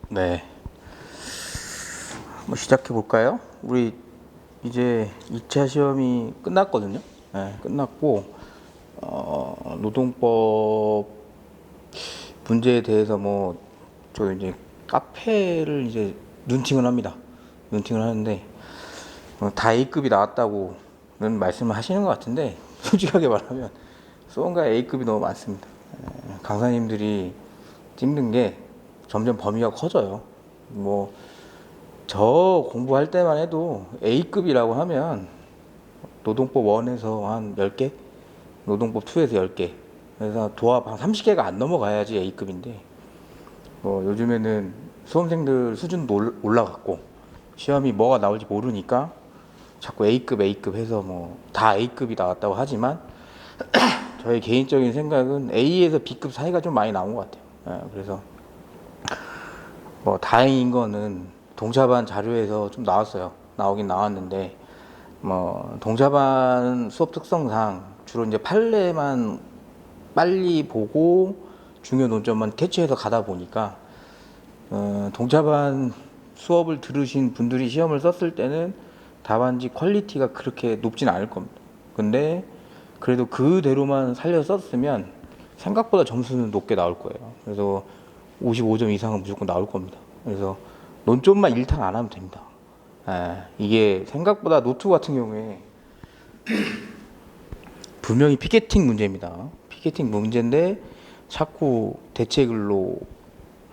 네, 한번 시작해 볼까요? 우리 이제 2차 시험이 끝났거든요. 네, 끝났고 노동법 문제에 대해서 저 이제 카페를 이제 눈팅을 합니다. 눈팅을 하는데 다 A급이 나왔다고는 말씀을 하시는 것 같은데 솔직하게 말하면 수험가 A급이 너무 많습니다. 강사님들이 찍는 게 점점 범위가 커져요. 저 공부할 때만 해도 A급이라고 하면 노동법 1에서 한 10개, 노동법 2에서 10개, 그래서 도합 한 30개가 안 넘어가야지 A급인데 요즘에는 수험생들 수준도 올라갔고 시험이 뭐가 나올지 모르니까 자꾸 A급 A급 해서 다 A급이 나왔다고 하지만 저의 개인적인 생각은 A에서 B급 사이가 좀 많이 나온 것 같아요. 그래서 다행인 거는 동차반 자료에서 좀 나왔어요. 나오긴 나왔는데 동차반 수업 특성상 주로 이제 판례만 빨리 보고 중요 논점만 캐치해서 가다 보니까 동차반 수업을 들으신 분들이 시험을 썼을 때는 답안지 퀄리티가 그렇게 높진 않을 겁니다. 근데 그래도 그대로만 살려 썼으면 생각보다 점수는 높게 나올 거예요. 그래서 55점 이상은 무조건 나올 겁니다. 그래서 논점만 일탈 안 하면 됩니다. 이게 생각보다 노트 같은 경우에 분명히 피켓팅 문제입니다. 피켓팅 문제인데 자꾸 대체글로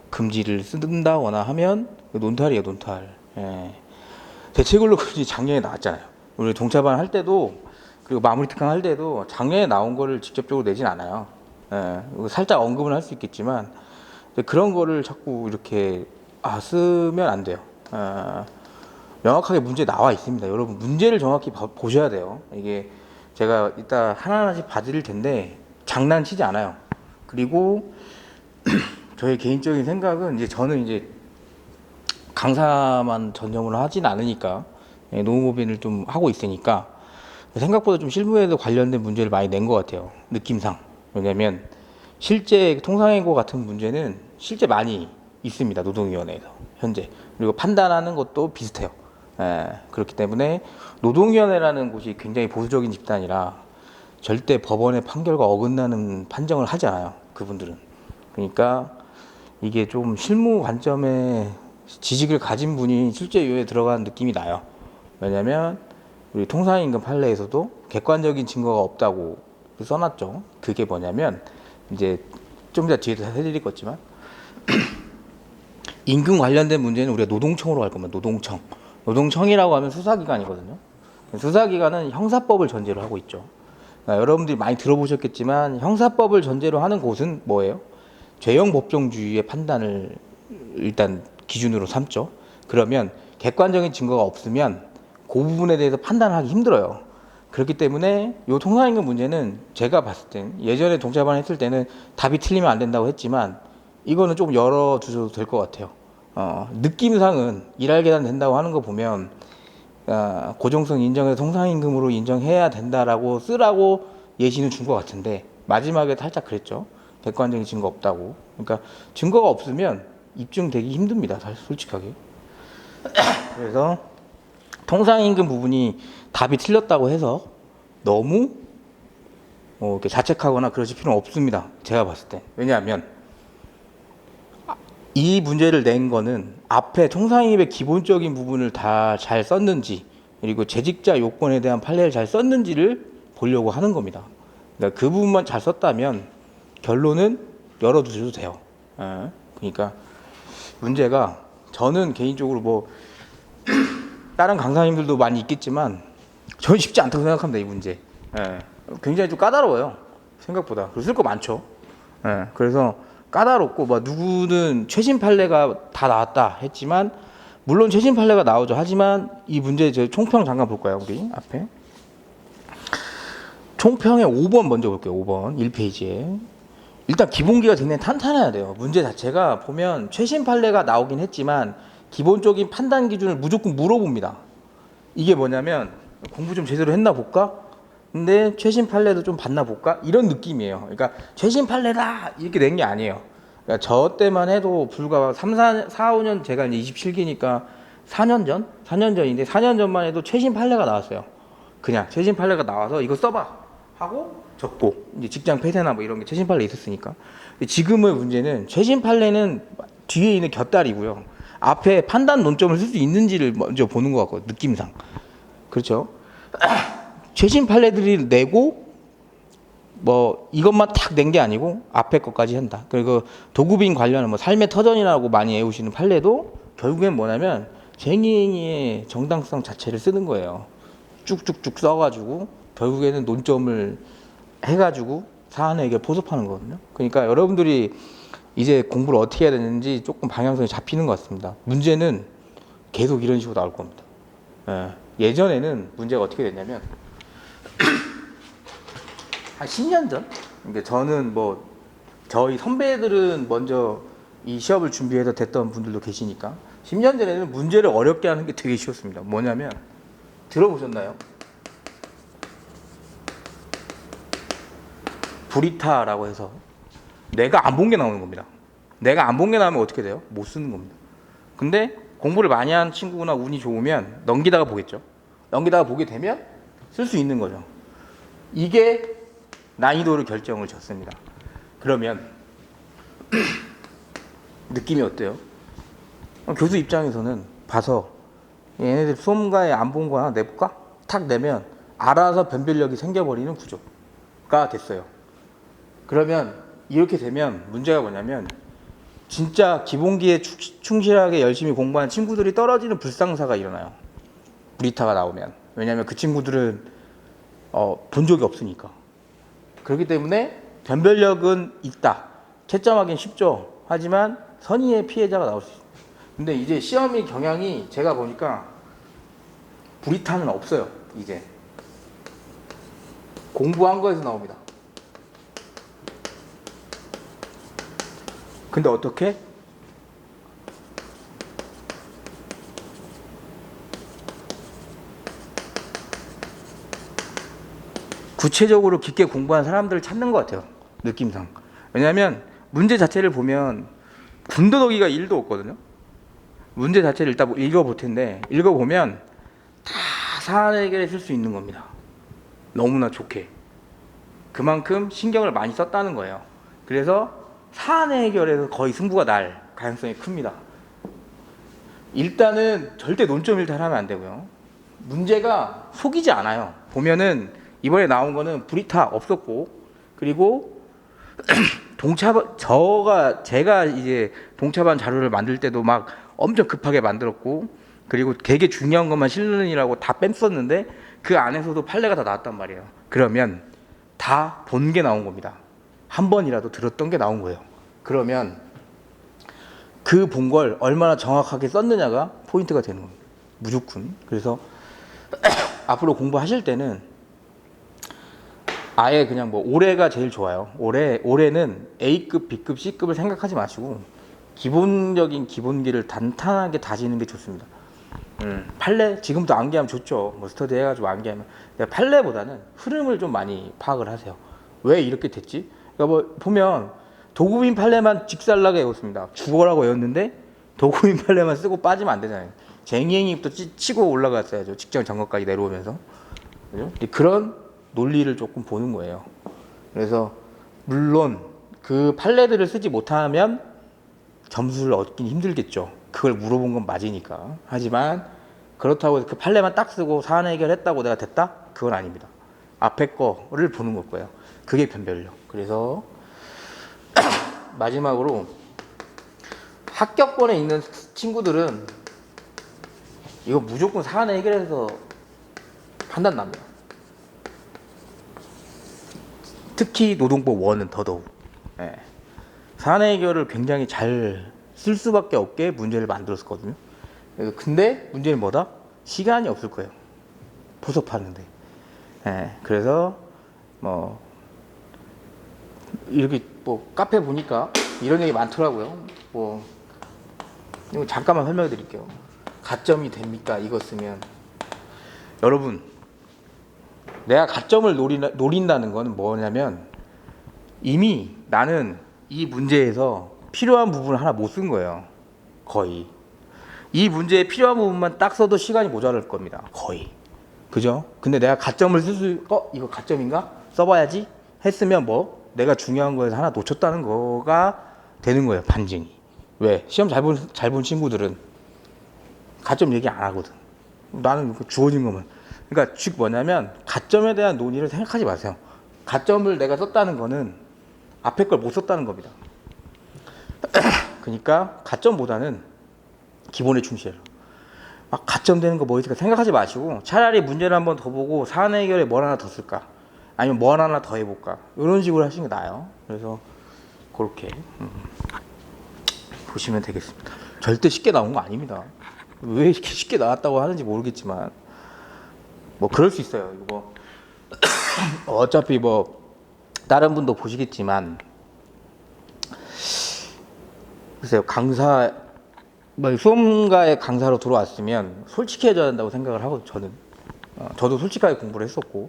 금지를 쓴다거나 하면 논탈이에요, 논탈. 대체글로 금지 작년에 나왔잖아요. 우리 동차반 할 때도 그리고 마무리 특강 할 때도 작년에 나온 거를 직접적으로 내진 않아요. 살짝 언급은 할 수 있겠지만 그런 거를 자꾸 이렇게 쓰면 안 돼요. 명확하게 문제 나와 있습니다. 여러분 문제를 정확히 보셔야 돼요. 이게 제가 이따 하나하나씩 봐드릴 텐데 장난치지 않아요. 그리고 저의 개인적인 생각은 저는 이제 강사만 전념을 하진 않으니까 노무법인을 좀 하고 있으니까 생각보다 좀 실무에도 관련된 문제를 많이 낸 것 같아요. 느낌상. 왜냐면 실제 통상행고 같은 문제는 실제 많이 있습니다. 노동위원회에서 현재. 그리고 판단하는 것도 비슷해요. 그렇기 때문에 노동위원회라는 곳이 굉장히 보수적인 집단이라 절대 법원의 판결과 어긋나는 판정을 하지 않아요. 그분들은. 그러니까 이게 좀 실무 관점에 지식을 가진 분이 실제유예에 들어간 느낌이 나요. 왜냐면 우리 통상임금 판례에서도 객관적인 증거가 없다고 써놨죠. 그게 뭐냐면 이제 좀 이따 뒤에서 해드릴 거지만 임금 관련된 문제는 우리가 노동청으로 갈 겁니다. 노동청. 노동청이라고 하면 수사기관이거든요. 수사기관은 형사법을 전제로 하고 있죠. 그러니까 여러분들이 많이 들어보셨겠지만 형사법을 전제로 하는 곳은 뭐예요? 죄형 법정주의의 판단을 일단 기준으로 삼죠. 그러면 객관적인 증거가 없으면 그 부분에 대해서 판단하기 힘들어요. 그렇기 때문에 이 통상임금 문제는 제가 봤을 땐 예전에 동차반 했을 때는 답이 틀리면 안 된다고 했지만 이거는 조금 열어두셔도 될 것 같아요. 느낌상은 일할 계산 된다고 하는 거 보면 고정성 인정해서 통상임금으로 인정해야 된다라고 쓰라고 예시는 준 것 같은데 마지막에 살짝 그랬죠. 객관적인 증거 없다고. 그러니까 증거가 없으면 입증되기 힘듭니다. 사실 솔직하게. 그래서 통상임금 부분이 답이 틀렸다고 해서 너무 이렇게 자책하거나 그러실 필요는 없습니다. 제가 봤을 때. 왜냐하면 이 문제를 낸 거는 앞에 통상임금의 기본적인 부분을 다 잘 썼는지 그리고 재직자 요건에 대한 판례를 잘 썼는지를 보려고 하는 겁니다. 그러니까 그 부분만 잘 썼다면 결론은 열어두셔도 돼요. 그러니까 문제가 저는 개인적으로 다른 강사님들도 많이 있겠지만 저는 쉽지 않다고 생각합니다. 이 문제. 굉장히 좀 까다로워요. 생각보다. 쓸 거 많죠. 그래서 까다롭고 누구는 최신 판례가 다 나왔다 했지만 물론 최신 판례가 나오죠. 하지만 이 문제 저 총평 잠깐 볼까요? 우리 앞에 총평의 5번 먼저 볼게요. 5번 1페이지에 일단 기본기가 굉장히 탄탄해야 돼요. 문제 자체가 보면 최신 판례가 나오긴 했지만 기본적인 판단 기준을 무조건 물어봅니다. 이게 뭐냐면 공부 좀 제대로 했나 볼까? 근데 최신 판례도 좀 봤나 볼까? 이런 느낌이에요. 그러니까 최신 판례다 이렇게 낸 게 아니에요. 그러니까 저 때만 해도 불과 5년 제가 이제 27기니까 4년 전? 4년 전인데 4년 전만 해도 최신 판례가 나왔어요. 그냥 최신 판례가 나와서 이거 써봐 하고 적고 이제 직장 폐쇄나 뭐 이런 게 최신 판례 있었으니까. 지금의 문제는 최신 판례는 뒤에 있는 곁다리고요. 앞에 판단 논점을 쓸 수 있는지를 먼저 보는 것 같고 느낌상. 그렇죠? 최신 판례들이 내고 뭐 이것만 탁 낸 게 아니고 앞에 것까지 한다. 그리고 도급인 관련은 뭐 삶의 터전이라고 많이 애우시는 판례도 결국엔 뭐냐면 쟁의의 정당성 자체를 쓰는 거예요. 쭉쭉쭉 써가지고 결국에는 논점을 해가지고 사안에게 포섭하는 거거든요. 그러니까 여러분들이 이제 공부를 어떻게 해야 되는지 조금 방향성이 잡히는 것 같습니다. 문제는 계속 이런 식으로 나올 겁니다. 예전에는 문제가 어떻게 됐냐면 한 10년 전? 그러니까 저는 뭐 저희 선배들은 먼저 이 시험을 준비해서 됐던 분들도 계시니까 10년 전에는 문제를 어렵게 하는 게 되게 쉬웠습니다. 뭐냐면 들어보셨나요? 브리타라고 해서 내가 안 본 게 나오는 겁니다. 내가 안 본 게 나오면 어떻게 돼요? 못 쓰는 겁니다. 근데 공부를 많이 한 친구나 운이 좋으면 넘기다가 보겠죠. 넘기다가 보게 되면 쓸 수 있는 거죠. 이게 난이도를 결정을 줬습니다. 그러면 느낌이 어때요? 교수 입장에서는 봐서 얘네들 수험가에 안 본 거 하나 내볼까? 탁 내면 알아서 변별력이 생겨버리는 구조가 됐어요. 그러면 이렇게 되면 문제가 뭐냐면 진짜 기본기에 충실하게 열심히 공부하는 친구들이 떨어지는 불상사가 일어나요. 브리타가 나오면. 왜냐하면 그 친구들은 본 적이 없으니까. 그렇기 때문에 변별력은 있다. 채점하기는 쉽죠. 하지만 선의의 피해자가 나올 수 있어요. 근데 이제 시험의 경향이 제가 보니까 브리타는 없어요. 이제 공부한 거에서 나옵니다. 근데 어떻게? 구체적으로 깊게 공부한 사람들을 찾는 것 같아요. 느낌상. 왜냐하면 문제 자체를 보면 군더더기가 1도 없거든요. 문제 자체를 일단 읽어볼 텐데 읽어보면 다 사안 해결에 쓸 수 있는 겁니다. 너무나 좋게. 그만큼 신경을 많이 썼다는 거예요. 그래서 사안 해결에서 거의 승부가 날 가능성이 큽니다. 일단은 절대 논점 일탈하면 안 되고요. 문제가 속이지 않아요. 보면은 이번에 나온 거는 브리타 없었고, 그리고 제가 이제 동차반 자료를 만들 때도 막 엄청 급하게 만들었고, 그리고 되게 중요한 것만 실는이라고 다 뺐었는데 그 안에서도 판례가 다 나왔단 말이에요. 그러면 다 본 게 나온 겁니다. 한 번이라도 들었던 게 나온 거예요. 그러면 그 본 걸 얼마나 정확하게 썼느냐가 포인트가 되는 겁니다. 무조건. 그래서 앞으로 공부하실 때는 아예 그냥 뭐 올해가 제일 좋아요. 올해는 A급, B급, C급을 생각하지 마시고 기본적인 기본기를 단단하게 다지는 게 좋습니다. 판례 지금부터 암기하면 좋죠. 뭐 스터디 해가지고 암기하면. 판례보다는 흐름을 좀 많이 파악을 하세요. 왜 이렇게 됐지? 그러니까 뭐 보면 도급인 판례만 직살나게 외웠습니다. 죽어라고 외웠는데 도급인 판례만 쓰고 빠지면 안 되잖아요. 쟁이행위부터 치고 올라갔어야죠. 직장 점검까지 내려오면서. 그죠? 그런 논리를 조금 보는 거예요. 그래서 물론 그 판례들을 쓰지 못하면 점수를 얻긴 힘들겠죠. 그걸 물어본 건 맞으니까. 하지만 그렇다고 해서 그 판례만 딱 쓰고 사안 해결했다고 내가 됐다? 그건 아닙니다. 앞에 거를 보는 거고요. 그게 변별력. 그래서 마지막으로 합격권에 있는 친구들은 이거 무조건 사안 해결해서 판단 납니다. 특히 노동법 1은 더더욱. 사안 해결을 굉장히 잘 쓸 수밖에 없게 문제를 만들었거든요. 근데 문제는 뭐다? 시간이 없을 거예요. 포섭하는데. 그래서 뭐 이렇게 뭐 카페 보니까 이런 얘기 많더라고요. 뭐 이거 잠깐만 설명해 드릴게요. 가점이 됩니까? 이거 쓰면. 여러분, 내가 가점을 노린다는 건 뭐냐면 이미 나는 이 문제에서 필요한 부분을 하나 못 쓴 거예요. 거의. 이 문제에 필요한 부분만 딱 써도 시간이 모자랄 겁니다. 거의. 그죠? 근데 내가 가점을 이거 가점인가? 써봐야지 했으면 뭐 내가 중요한 거에서 하나 놓쳤다는 거가 되는 거예요. 반증이. 왜? 시험 잘 본 친구들은 가점 얘기 안 하거든. 나는 주어진 거면. 그러니까 즉 뭐냐면 가점에 대한 논의를 생각하지 마세요. 가점을 내가 썼다는 거는 앞에 걸 못 썼다는 겁니다. 그러니까 가점보다는 기본에 충실해라. 막 가점 되는 거 뭐 있을까 생각하지 마시고 차라리 문제를 한번 더 보고 사안 해결에 뭘 하나 더 쓸까? 아니면 뭘 하나 더 해볼까? 이런 식으로 하시는 게 나아요. 그래서 그렇게 보시면 되겠습니다. 절대 쉽게 나온 거 아닙니다. 왜 이렇게 쉽게 나왔다고 하는지 모르겠지만 뭐 그럴 수 있어요. 이거 어차피 뭐 다른 분도 보시겠지만 글쎄요, 강사 뭐 수험가의 강사로 들어왔으면 솔직해져야 한다고 생각을 하고 저는 저도 솔직하게 공부를 했었고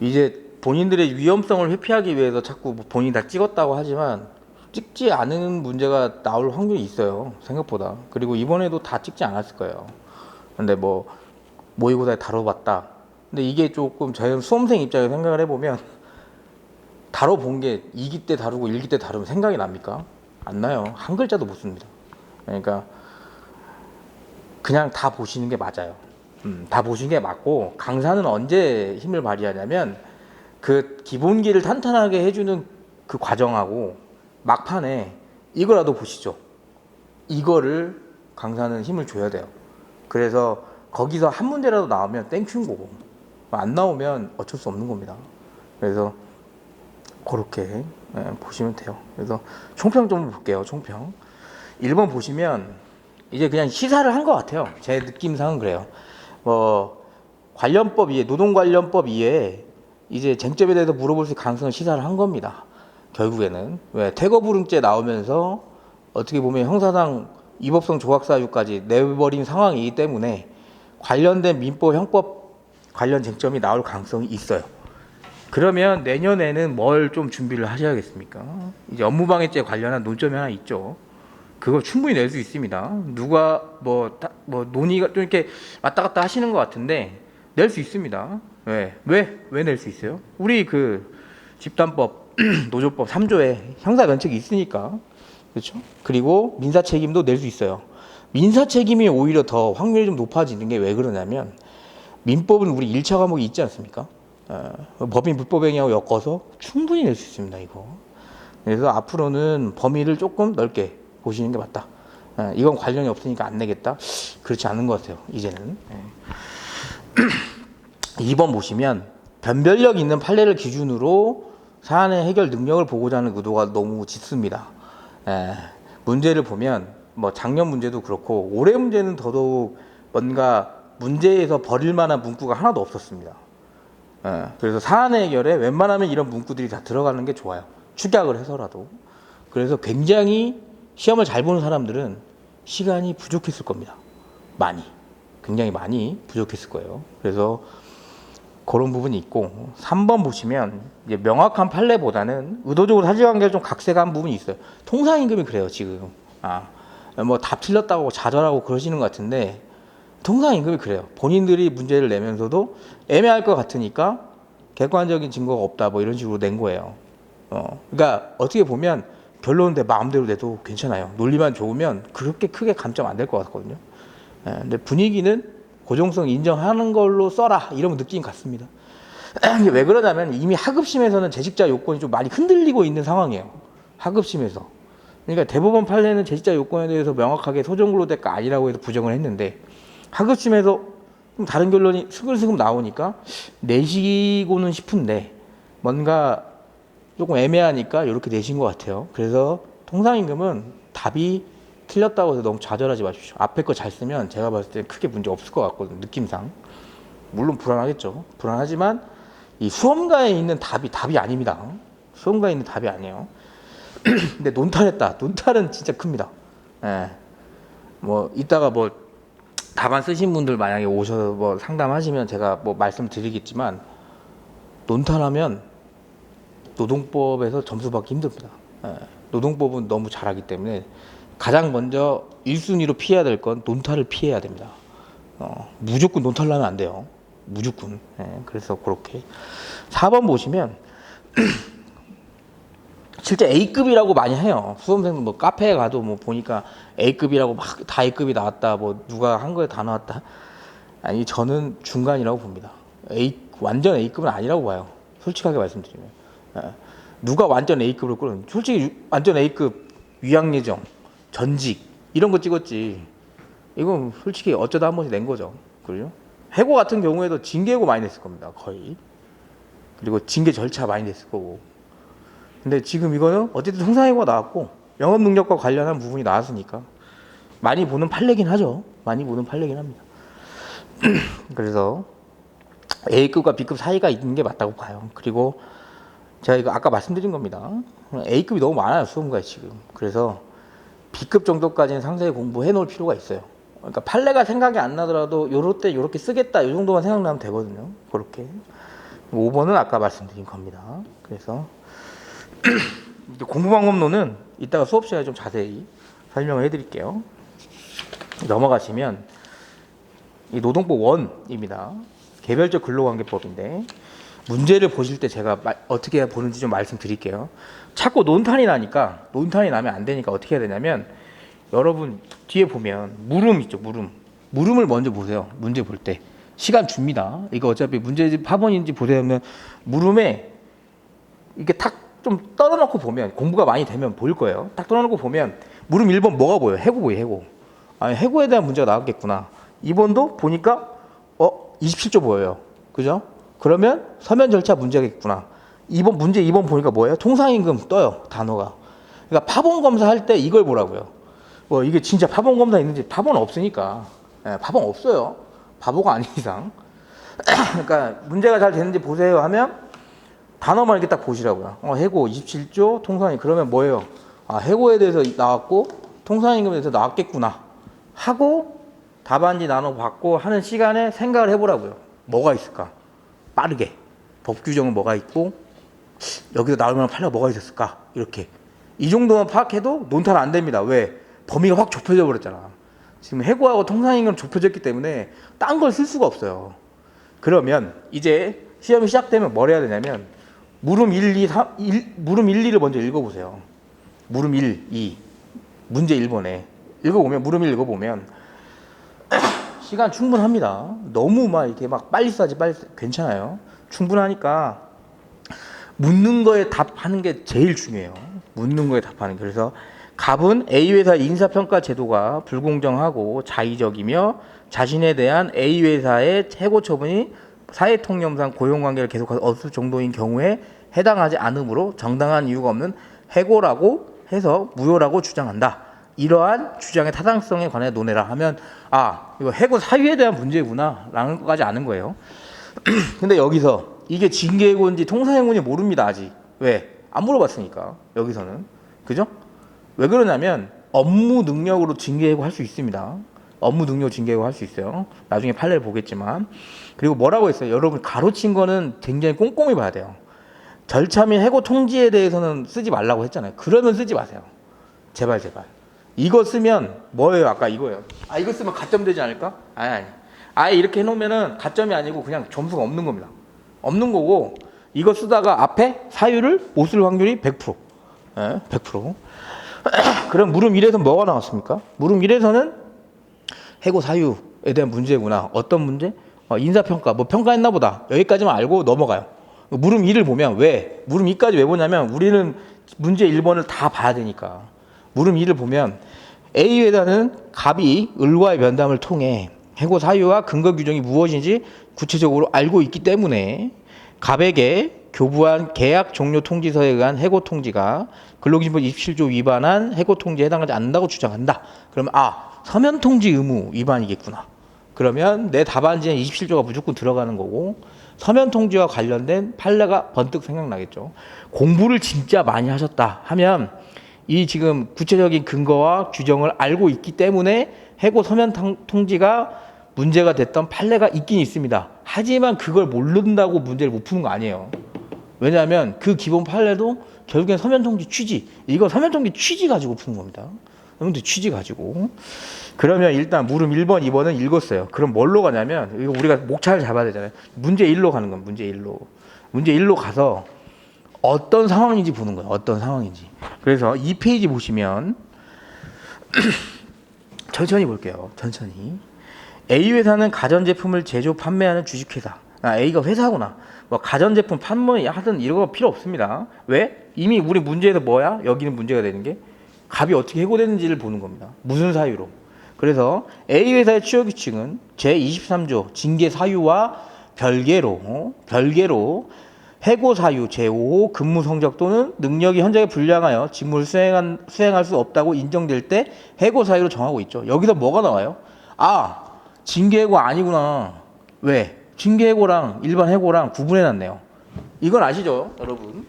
이제 본인들의 위험성을 회피하기 위해서 자꾸 본인이 다 찍었다고 하지만 찍지 않은 문제가 나올 확률이 있어요, 생각보다. 그리고 이번에도 다 찍지 않았을 거예요. 근데 뭐 모의고사에 다뤄봤다. 근데 이게 조금 저희 수험생 입장에서 생각을 해보면 다뤄본 게 2기 때 다루고 1기 때 다루면 생각이 납니까? 안 나요. 한 글자도 못 씁니다. 그러니까 그냥 다 보시는 게 맞아요. 다 보시는 게 맞고 강사는 언제 힘을 발휘하냐면 그 기본기를 탄탄하게 해주는 그 과정하고 막판에 이거라도 보시죠. 이거를 강사는 힘을 줘야 돼요. 그래서 거기서 한 문제라도 나오면 땡큐인 거고 안 나오면 어쩔 수 없는 겁니다. 그래서 그렇게 보시면 돼요. 그래서 총평 좀 볼게요. 총평 1번 보시면 이제 그냥 시사를 한 것 같아요. 제 느낌상은 그래요. 뭐 관련법 이해, 노동관련법 이해 이제 쟁점에 대해서 물어볼 수 있는 가능성을 시사를 한 겁니다. 결국에는 왜 퇴거불응죄 나오면서 어떻게 보면 형사상 위법성 조각사유까지 내버린 상황이기 때문에 관련된 민법 형법 관련 쟁점이 나올 가능성이 있어요. 그러면 내년에는 뭘 좀 준비를 하셔야겠습니까? 이제 업무방해죄 관련한 논점이 하나 있죠. 그거 충분히 낼 수 있습니다. 누가 뭐 논의가 좀 이렇게 왔다 갔다 하시는 것 같은데 낼 수 있습니다. 왜 낼 수 있어요? 우리 그 집단법, 노조법 3조에 형사 면책이 있으니까. 그렇죠? 그리고 민사 책임도 낼 수 있어요. 민사 책임이 오히려 더 확률이 좀 높아지는 게 왜 그러냐면 민법은 우리 1차 과목이 있지 않습니까? 법인 불법행위하고 엮어서 충분히 낼 수 있습니다. 이거. 그래서 앞으로는 범위를 조금 넓게 보시는 게 맞다. 이건 관련이 없으니까 안 내겠다. 그렇지 않은 것 같아요. 이제는. 2번 보시면 변별력 있는 판례를 기준으로 사안의 해결 능력을 보고자 하는 의도가 너무 짙습니다. 문제를 보면 뭐 작년 문제도 그렇고 올해 문제는 더더욱 뭔가 문제에서 버릴 만한 문구가 하나도 없었습니다. 그래서 사안의 해결에 웬만하면 이런 문구들이 다 들어가는 게 좋아요. 축약을 해서라도. 그래서 굉장히 시험을 잘 보는 사람들은 시간이 부족했을 겁니다. 굉장히 많이 부족했을 거예요. 그래서 그런 부분이 있고 3번 보시면 이제 명확한 판례보다는 의도적으로 사실관계가 좀 각색한 부분이 있어요. 통상임금이 그래요. 지금 뭐 답 틀렸다고 좌절하고 그러시는 것 같은데 통상임금이 그래요. 본인들이 문제를 내면서도 애매할 것 같으니까 객관적인 증거가 없다 뭐 이런 식으로 낸 거예요. 그러니까 어떻게 보면 결론은 내 마음대로 내도 괜찮아요. 논리만 좋으면 그렇게 크게 감점 안 될 것 같거든요. 근데 분위기는 고정성 인정하는 걸로 써라 이런 느낌 같습니다. 왜 그러냐면 이미 하급심에서는 재직자 요건이 좀 많이 흔들리고 있는 상황이에요. 하급심에서. 그러니까 대법원 판례는 재직자 요건에 대해서 명확하게 소정근로대가 아니라고 해서 부정을 했는데 하급심에서 좀 다른 결론이 스글스글 나오니까 내시고는 싶은데 뭔가 조금 애매하니까 이렇게 내신 것 같아요. 그래서 통상임금은 답이 틀렸다고 해서 너무 좌절하지 마십시오. 앞에 거 잘 쓰면 제가 봤을 때 크게 문제 없을 것 같거든요. 느낌상. 물론 불안하겠죠. 불안하지만 이 수험가에 있는 답이 아닙니다. 수험가에 있는 답이 아니에요. 근데 논탈했다. 논탈은 진짜 큽니다. 뭐 이따가 뭐 답안 쓰신 분들 만약에 오셔서 뭐 상담하시면 제가 뭐 말씀드리겠지만 논탈하면 노동법에서 점수 받기 힘듭니다. 노동법은 너무 잘하기 때문에 가장 먼저 1순위로 피해야 될 건 논탈을 피해야 됩니다. 무조건 논탈 나면 안 돼요. 무조건. 그래서 그렇게 4번 보시면 실제 A급이라고 많이 해요. 수험생들 뭐 카페에 가도 뭐 보니까 A급이라고 막 다 A급이 나왔다. 뭐 누가 한 거에 다 나왔다. 아니 저는 중간이라고 봅니다. 완전 A급은 아니라고 봐요. 솔직하게 말씀드리면. 누가 완전 A급을 끌어? 솔직히 완전 A급 위학예정, 전직 이런 거 찍었지. 이건 솔직히 어쩌다 한 번씩 낸 거죠. 그죠? 해고 같은 경우에도 징계해고 많이 냈을 겁니다. 거의. 그리고 징계 절차 많이 냈을 거고. 근데 지금 이거는 어쨌든 통상해고가 나왔고 영업 능력과 관련한 부분이 나왔으니까 많이 보는 판례긴 하죠. 많이 보는 판례긴 합니다. 그래서 A급과 B급 사이가 있는 게 맞다고 봐요. 그리고 제가 이거 아까 말씀드린 겁니다. A급이 너무 많아요, 수험가에 지금. 그래서 B급 정도까지는 상세히 공부해 놓을 필요가 있어요. 그러니까 판례가 생각이 안 나더라도 요럴 때 요렇게 쓰겠다 이 정도만 생각나면 되거든요. 그렇게. 5번은 아까 말씀드린 겁니다. 그래서 공부 방법론은 이따가 수업 시간에 좀 자세히 설명을 해드릴게요. 넘어가시면 이 노동법 1입니다. 개별적 근로관계법인데 문제를 보실 때 제가 어떻게 보는지 좀 말씀드릴게요. 자꾸 논탄이 나면 안 되니까 어떻게 해야 되냐면 여러분 뒤에 보면 물음 있죠. 물음을 먼저 보세요. 문제 볼 때 시간 줍니다. 이거 어차피 문제집 파본인지 보려면 물음에 이게 탁 좀 떨어놓고 보면 공부가 많이 되면 보일 거예요. 딱 떨어놓고 보면 물음 1번 뭐가 보여요? 해고 보여요. 해고. 해고에 대한 문제가 나왔겠구나. 2번도 보니까 27조 보여요. 그죠? 그러면 서면 절차 문제겠구나. 2번 문제 2번 보니까 뭐예요? 통상임금 떠요. 단어가. 그러니까 파본 검사할 때 이걸 보라고요. 뭐 이게 진짜 파본 검사 있는지 파본 없으니까. 파본 없어요. 바보가 아닌 이상. 그러니까 문제가 잘 되는지 보세요 하면 단어만 이렇게 딱 보시라고요. 해고 27조 통상임 그러면 뭐예요? 해고에 대해서 나왔고 통상임금에 대해서 나왔겠구나 하고 답안지 나눠 받고 하는 시간에 생각을 해보라고요. 뭐가 있을까? 빠르게 법 규정은 뭐가 있고 여기서 나올 만한 판례가 뭐가 있었을까? 이렇게 이 정도만 파악해도 논탈 안 됩니다. 왜? 범위가 확 좁혀져 버렸잖아. 지금 해고하고 통상임금 좁혀졌기 때문에 딴 걸 쓸 수가 없어요. 그러면 이제 시험이 시작되면 뭘 해야 되냐면 물음 1, 2, 3, 물음 1, 2를 먼저 읽어보세요. 물음 1, 2 문제 1번에 읽어보면 물음 1 읽어보면 시간 충분합니다. 너무 막 이렇게 막 빨리 괜찮아요. 충분하니까 묻는 거에 답하는 게 제일 중요해요. 묻는 거에 답하는 게. 그래서 갑은 A회사 인사평가 제도가 불공정하고 자의적이며 자신에 대한 A회사의 해고 처분이 사회통념상 고용관계를 계속할 어수 정도인 경우에 해당하지 않으므로 정당한 이유가 없는 해고라고 해서 무효라고 주장한다. 이러한 주장의 타당성에 관해 논해라 하면 이거 해고 사유에 대한 문제구나 라는 것까지 아는 거예요. 근데 여기서 이게 징계해고인지 통상해고인지 모릅니다. 아직. 왜? 안 물어봤으니까 여기서는. 그죠? 왜 그러냐면 업무 능력으로 징계해고 할 수 있습니다. 업무 능력 징계해고 할 수 있어요. 나중에 판례를 보겠지만. 그리고 뭐라고 했어요? 여러분 가로친 거는 굉장히 꼼꼼히 봐야 돼요. 절차 및 해고 통지에 대해서는 쓰지 말라고 했잖아요. 그러면 쓰지 마세요. 제발. 이거 쓰면 뭐예요? 아까 이거예요. 이거 쓰면 가점 되지 않을까? 아니. 아예 이렇게 해놓으면은 가점이 아니고 그냥 점수가 없는 겁니다. 없는 거고 이거 쓰다가 앞에 사유를 못 쓸 확률이 100%. 100%. 그럼 물음 1에서 뭐가 나왔습니까? 물음 1에서는 해고 사유에 대한 문제구나. 어떤 문제? 인사평가. 뭐 평가했나 보다. 여기까지만 알고 넘어가요. 물음 2를 보면 왜? 물음 2까지 왜 보냐면 우리는 문제 1번을 다 봐야 되니까. 물음 2를 보면 A회사는 갑이 을과의 면담을 통해 해고 사유와 근거 규정이 무엇인지 구체적으로 알고 있기 때문에 갑에게 교부한 계약 종료 통지서에 의한 해고 통지가 근로기준법 27조 위반한 해고 통지에 해당하지 않는다고 주장한다. 그러면 서면 통지 의무 위반이겠구나. 그러면 내 답안지에 27조가 무조건 들어가는 거고 서면 통지와 관련된 판례가 번뜩 생각나겠죠. 공부를 진짜 많이 하셨다 하면 이 지금 구체적인 근거와 규정을 알고 있기 때문에 해고 서면 통지가 문제가 됐던 판례가 있긴 있습니다. 하지만 그걸 모른다고 문제를 못 푸는 거 아니에요. 왜냐하면 그 기본 판례도 결국엔 서면통지 취지. 이거 서면통지 취지 가지고 푸는 겁니다. 서면통지 취지 가지고. 그러면 일단 물음 1번, 2번은 읽었어요. 그럼 뭘로 가냐면 이거 우리가 목차를 잡아야 되잖아요. 문제 1로 가는 건 문제 1로. 문제 1로 가서 어떤 상황인지 보는 거예요. 어떤 상황인지. 그래서 2페이지 보시면 천천히 볼게요. 천천히. A 회사는 가전제품을 제조 판매하는 주식회사. A가 회사구나. 뭐 가전제품 판매 하든 이런 거 필요 없습니다. 왜? 이미 우리 문제에서 뭐야? 여기는 문제가 되는 게 값이 어떻게 해고되는지를 보는 겁니다. 무슨 사유로. 그래서 A 회사의 취업 규칙은 제23조 징계 사유와 별개로 해고 사유 제5호 근무 성적 또는 능력이 현저하게 불량하여 직무를 수행할 수 없다고 인정될 때 해고 사유로 정하고 있죠. 여기서 뭐가 나와요? 아, 징계 해고 아니구나. 왜? 징계 해고랑 일반 해고랑 구분해 놨네요. 이건 아시죠, 여러분?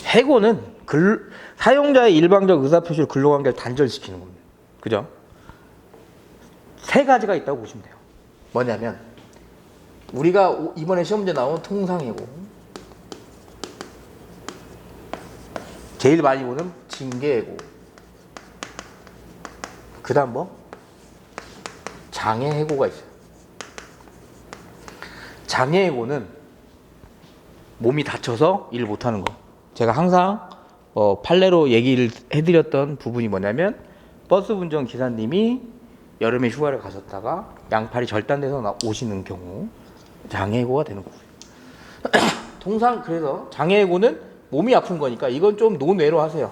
해고는 사용자의 일방적 의사표시를 근로관계를 단절시키는 겁니다. 그죠? 세 가지가 있다고 보시면 돼요. 뭐냐면 우리가 이번에 시험 문제 나온 통상해고, 제일 많이 보는 징계해고, 그 다음 뭐? 장애해고가 있어요. 장애해고는 몸이 다쳐서 일 못하는 거. 제가 항상 판례로 얘기를 해드렸던 부분이 뭐냐면 버스 운전 기사님이 여름에 휴가를 가셨다가 양팔이 절단돼서 오시는 경우 장애해고가 되는 거고요. 통상 그래서 장애해고는 몸이 아픈 거니까 이건 좀 논외로 하세요.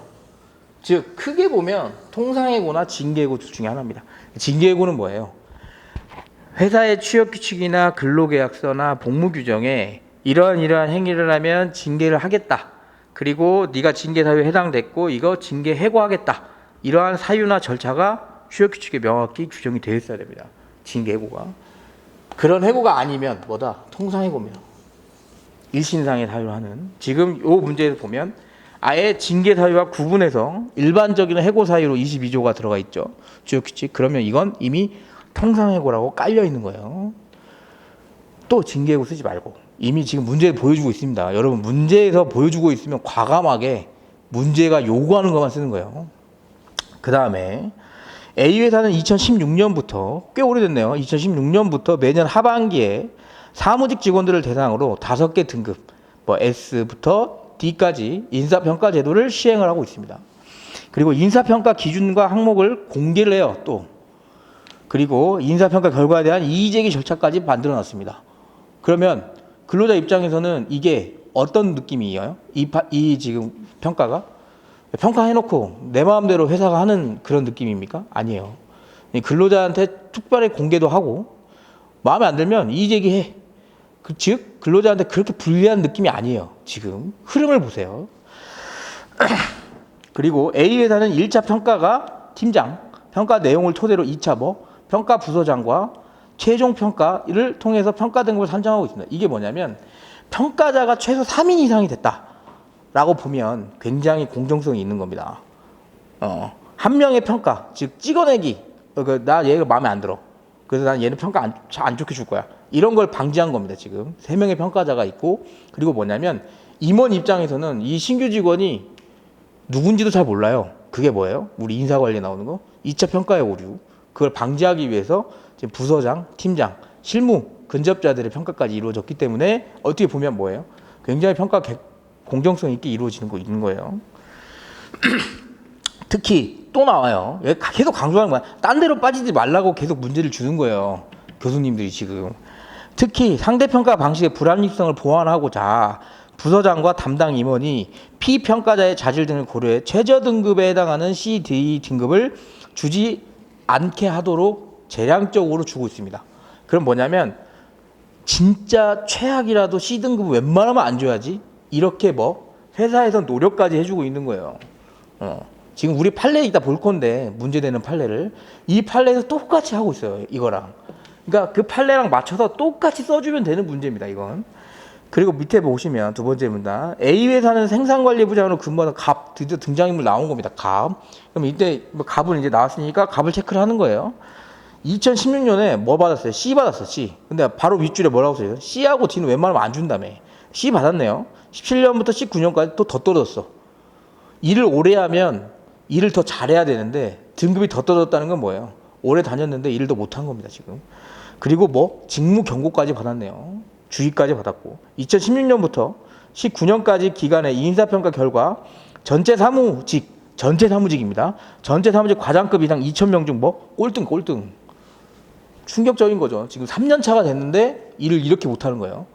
즉 크게 보면 통상해고나 징계해고 중에 하나입니다. 징계해고는 뭐예요? 회사의 취업 규칙이나 근로계약서나 복무 규정에 이러한 행위를 하면 징계를 하겠다. 그리고 네가 징계 사유에 해당됐고 이거 징계 해고하겠다. 이러한 사유나 절차가 취업 규칙에 명확히 규정이 되어 있어야 됩니다. 징계 해고가. 그런 해고가 아니면 뭐다? 통상해고입니다. 일신상의 사유로 하는. 지금 이 문제에서 보면 아예 징계 사유와 구분해서 일반적인 해고 사유로 22조가 들어가 있죠. 취업 규칙. 그러면 이건 이미 통상해고라고 깔려 있는 거예요. 또 징계해고 쓰지 말고 이미 지금 문제를 보여주고 있습니다. 여러분 문제에서 보여주고 있으면 과감하게 문제가 요구하는 것만 쓰는 거예요. 그 다음에 A 회사는 2016년부터 꽤 오래됐네요. 2016년부터 매년 하반기에 사무직 직원들을 대상으로 5개 등급 뭐 S부터 D까지 인사평가 제도를 시행을 하고 있습니다. 그리고 인사평가 기준과 항목을 공개를 해요. 또 그리고 인사평가 결과에 대한 이의제기 절차까지 만들어놨습니다. 그러면 근로자 입장에서는 이게 어떤 느낌이에요? 이 지금 평가가 평가해놓고 내 마음대로 회사가 하는 그런 느낌입니까? 아니에요. 근로자한테 특별히 공개도 하고 마음에 안 들면 이의제기해. 즉 근로자한테 그렇게 불리한 느낌이 아니에요. 지금 흐름을 보세요. 그리고 A 회사는 1차 평가가 팀장, 평가 내용을 토대로 2차 평가 부서장과 최종 평가를 통해서 평가 등급을 산정하고 있습니다. 이게 뭐냐면 평가자가 최소 3인 이상이 됐다라고 보면 굉장히 공정성이 있는 겁니다. 한 명의 평가, 즉 찍어내기, 나 얘가 마음에 안 들어. 그래서 난 얘는 평가 안 좋게 줄 거야. 이런 걸 방지한 겁니다. 지금 3명의 평가자가 있고 그리고 뭐냐면 임원 입장에서는 이 신규 직원이 누군지도 잘 몰라요. 그게 뭐예요? 우리 인사관리에 나오는 거 2차 평가의 오류. 그걸 방지하기 위해서 지금 부서장, 팀장, 실무, 근접자들의 평가까지 이루어졌기 때문에 어떻게 보면 뭐예요? 굉장히 평가 공정성 있게 이루어지는 거 있는 거예요. 특히 또 나와요. 계속 강조하는 거야. 딴 데로 빠지지 말라고 계속 문제를 주는 거예요. 교수님들이 지금. 특히 상대평가 방식의 불합리성을 보완하고자 부서장과 담당 임원이 피평가자의 자질 등을 고려해 최저 등급에 해당하는 C, D 등급을 주지 않게 하도록 재량적으로 주고 있습니다. 그럼 뭐냐면 진짜 최악이라도 C 등급 웬만하면 안 줘야지 이렇게 회사에서 노력까지 해주고 있는 거예요. 지금 우리 판례 이따 볼 건데 문제되는 판례를 이 판례에서 똑같이 하고 있어요. 이거랑. 그러니까 그 판례랑 맞춰서 똑같이 써주면 되는 문제입니다. 이건. 그리고 밑에 보시면 두 번째 문단 A 회사는 생산관리부장으로 근무하는 갑 드디어 등장인물 나온 겁니다. 갑. 그럼 이때 갑은 이제 나왔으니까 갑을 체크를 하는 거예요. 2016년에 뭐 받았어요? C 받았어, C. 근데 바로 윗줄에 뭐라고 써요? C하고 D는 웬만하면 안 준다며. C 받았네요. 17년부터 19년까지 또 더 떨어졌어. 일을 오래 하면 일을 더 잘해야 되는데 등급이 더 떨어졌다는 건 뭐예요? 오래 다녔는데 일을 더 못한 겁니다, 지금. 그리고 뭐 직무 경고까지 받았네요. 주의까지 받았고 2016년부터 19년까지 기간의 인사평가 결과 전체 사무직입니다. 전체 사무직 과장급 이상 2,000명 중 뭐 꼴등. 충격적인 거죠. 지금 3년 차가 됐는데 일을 이렇게 못하는 거예요.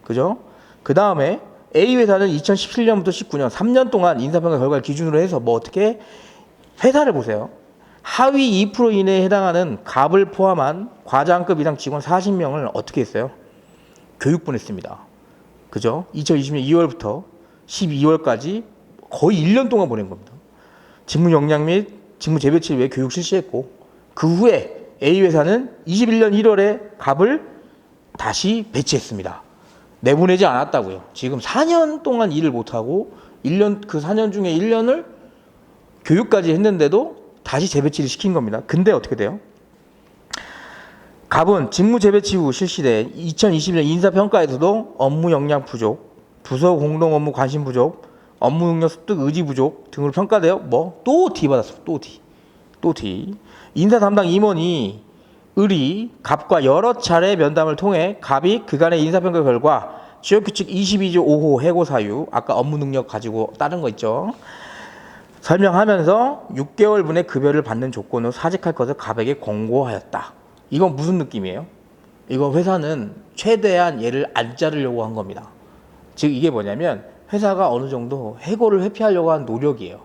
그죠? 그 다음에 A 회사는 2017년부터 19년 3년 동안 인사평가 결과를 기준으로 해서 뭐 어떻게 회사를 보세요. 하위 2% 이내에 해당하는 갑을 포함한 과장급 이상 직원 40명을 어떻게 했어요? 교육 보냈습니다. 그죠? 2020년 2월부터 12월까지 거의 1년 동안 보낸 겁니다. 직무 역량 및 직무 재배치를 위해 교육 실시했고 그 후에 A 회사는 21년 1월에 갑을 다시 배치했습니다. 내보내지 않았다고요. 지금 4년 동안 일을 못하고 1년 그 4년 중에 1년을 교육까지 했는데도 다시 재배치를 시킨 겁니다. 근데 어떻게 돼요? 갑은 직무 재배치 후 실시된 2020년 인사평가에서도 업무 역량 부족, 부서 공동 업무 관심 부족, 업무 능력 습득 의지 부족 등으로 평가되어 뭐 또 D 받았어. 또 D. 인사 담당 임원이 갑과 여러 차례 면담을 통해 갑이 그간의 인사평가 결과 취업규칙 22조 5호 해고 사유 아까 업무 능력 가지고 다른 거 있죠. 설명하면서 6개월분의 급여를 받는 조건으로 사직할 것을 갑에게 권고하였다. 이건 무슨 느낌이에요? 이거 회사는 최대한 얘를 안 자르려고 한 겁니다. 즉 이게 뭐냐면 회사가 어느 정도 해고를 회피하려고 한 노력이에요.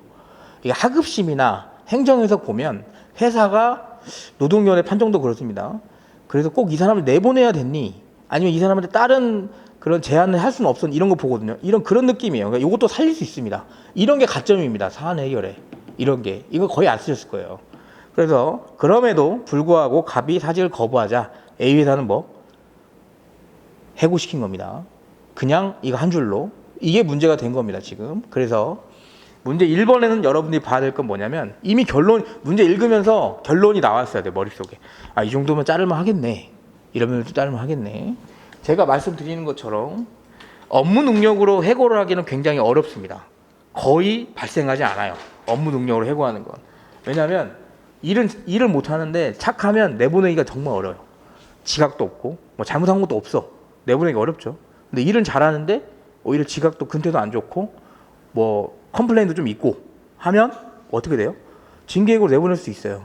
이게 하급심이나 행정에서 보면 회사가 노동위원회 판정도 그렇습니다. 그래서 꼭 이 사람을 내보내야 됐니? 아니면 이 사람한테 다른 그런 제안을 할 수는 없었니? 이런 거 보거든요. 그런 느낌이에요. 그러니까 이것도 살릴 수 있습니다. 이런 게 가점입니다. 사안 해결에. 이런 게. 이거 거의 안 쓰셨을 거예요. 그래서 그럼에도 불구하고 갑이 사직을 거부하자 A 회사는 뭐? 해고시킨 겁니다. 그냥 이거 한 줄로. 이게 문제가 된 겁니다. 지금. 그래서 문제 1번에는 여러분들이 봐야 될 건 뭐냐면 이미 문제 읽으면서 결론이 나왔어야 돼, 머릿속에. 아, 이 정도면 자를만 하겠네. 이러면 자를만 하겠네. 제가 말씀드리는 것처럼 업무 능력으로 해고를 하기는 굉장히 어렵습니다. 거의 발생하지 않아요. 업무 능력으로 해고하는 건. 왜냐하면 일을 못하는데 착하면 내보내기가 정말 어려워요. 지각도 없고 뭐 잘못한 것도 없어. 내보내기가 어렵죠. 근데 일은 잘하는데 오히려 지각도 근태도 안 좋고 뭐 컴플레인도 좀 있고 하면 어떻게 돼요? 징계액으로 내보낼 수 있어요.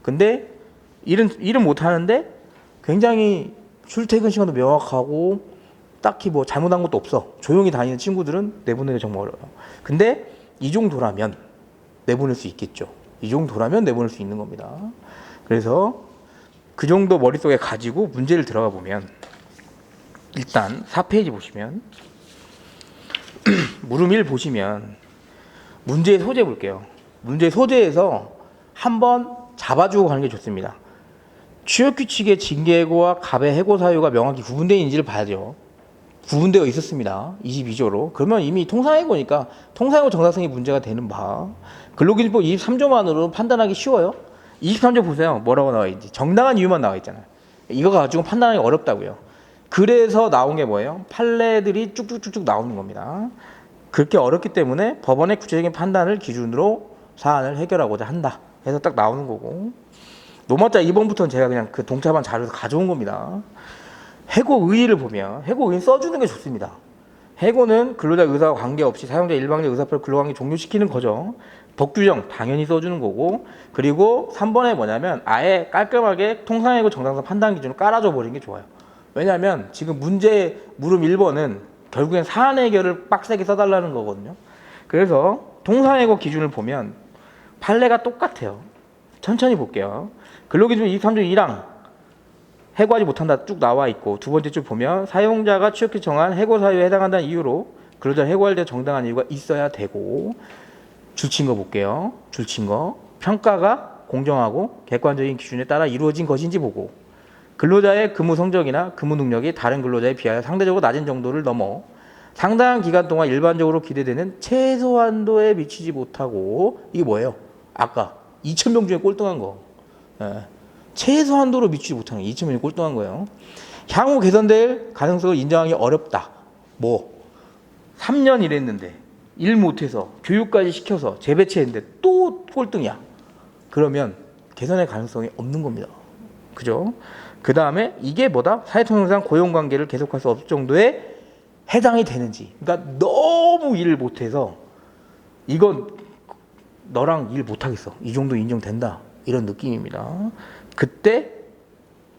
근데 일은 못하는데 굉장히 출퇴근 시간도 명확하고 딱히 뭐 잘못한 것도 없어. 조용히 다니는 친구들은 내보내기 정말 어려워요. 근데 이 정도라면 내보낼 수 있겠죠. 이 정도라면 내보낼 수 있는 겁니다. 그래서 그 정도 머릿속에 가지고 문제를 들어가 보면 일단 4페이지 보시면 물음 1 보시면 문제의 소재 볼게요. 문제의 소재에서 한번 잡아주고 가는 게 좋습니다. 취업규칙의 징계해고와 갑의 해고 사유가 명확히 구분되어 있는지를 봐야죠. 구분되어 있었습니다. 22조로. 그러면 이미 통상해고니까 통상해고 정당성이 문제가 되는 바. 근로기준법 23조만으로 판단하기 쉬워요. 23조 보세요. 뭐라고 나와 있는지. 정당한 이유만 나와 있잖아요. 이거 가지고 판단하기 어렵다고요. 그래서 나온 게 뭐예요? 판례들이 쭉쭉쭉쭉 나오는 겁니다. 그렇게 어렵기 때문에 법원의 구체적인 판단을 기준으로 사안을 해결하고자 한다. 해서 딱 나오는 거고. 노마자 2번부터는 제가 그냥 그 동차반 자료에서 가져온 겁니다. 해고 의의를 보면 해고 의의 써주는 게 좋습니다. 해고는 근로자 의사와 관계없이 사용자 일방적 의사표를 근로관계 종료시키는 거죠. 법규정 당연히 써주는 거고, 그리고 3번에 뭐냐면 아예 깔끔하게 통상해고 정당성 판단 기준을 깔아줘 버리는 게 좋아요. 왜냐하면 지금 문제 물음 1번은 결국엔 사안 해결을 빡세게 써달라는 거거든요. 그래서 통상해고 기준을 보면 판례가 똑같아요. 천천히 볼게요. 근로기준 23조 1항 해고하지 못한다 쭉 나와 있고, 두 번째 줄 보면 사용자가 취업규칙 정한 해고 사유에 해당한다는 이유로 근로자를 해고할 때 정당한 이유가 있어야 되고, 줄친 거 볼게요. 줄친 거 평가가 공정하고 객관적인 기준에 따라 이루어진 것인지 보고, 근로자의 근무 성적이나 근무 능력이 다른 근로자에 비하여 상대적으로 낮은 정도를 넘어 상당한 기간 동안 일반적으로 기대되는 최소한도에 미치지 못하고, 이게 뭐예요? 아까 2,000명 중에 꼴등한 거. 예. 최소한도로 미치지 못하는 이 질문이 꼴등한 거예요. 향후 개선될 가능성을 인정하기 어렵다. 뭐 3년 일했는데 일 못해서 교육까지 시켜서 재배치했는데 또 꼴등이야. 그러면 개선의 가능성이 없는 겁니다. 그죠? 그 다음에 이게 뭐다? 사회통념상 고용관계를 계속할 수 없을 정도의 해당이 되는지. 그러니까 너무 일을 못해서 이건 너랑 일 못하겠어. 이 정도 인정된다. 이런 느낌입니다. 그때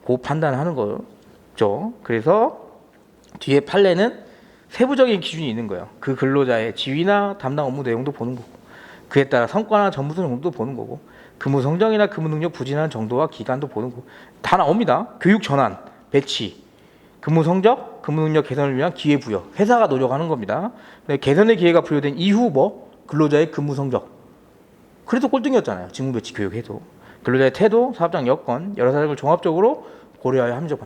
그 판단하는 거죠. 그래서 뒤에 판례는 세부적인 기준이 있는 거예요. 그 근로자의 지위나 담당 업무 내용도 보는 거고, 그에 따라 성과나 전무성 정도도 보는 거고, 근무 성적이나 근무 능력 부진한 정도와 기간도 보는 거고, 다 나옵니다. 교육 전환, 배치, 근무 성적, 근무 능력 개선을 위한 기회 부여, 회사가 노력하는 겁니다. 개선의 기회가 부여된 이후 뭐 근로자의 근무 성적, 그래도 꼴등이었잖아요. 직무 배치 교육해도. 근로자의 태도, 사업장 여건, 여러 사정을 종합적으로 고려하여 합리적.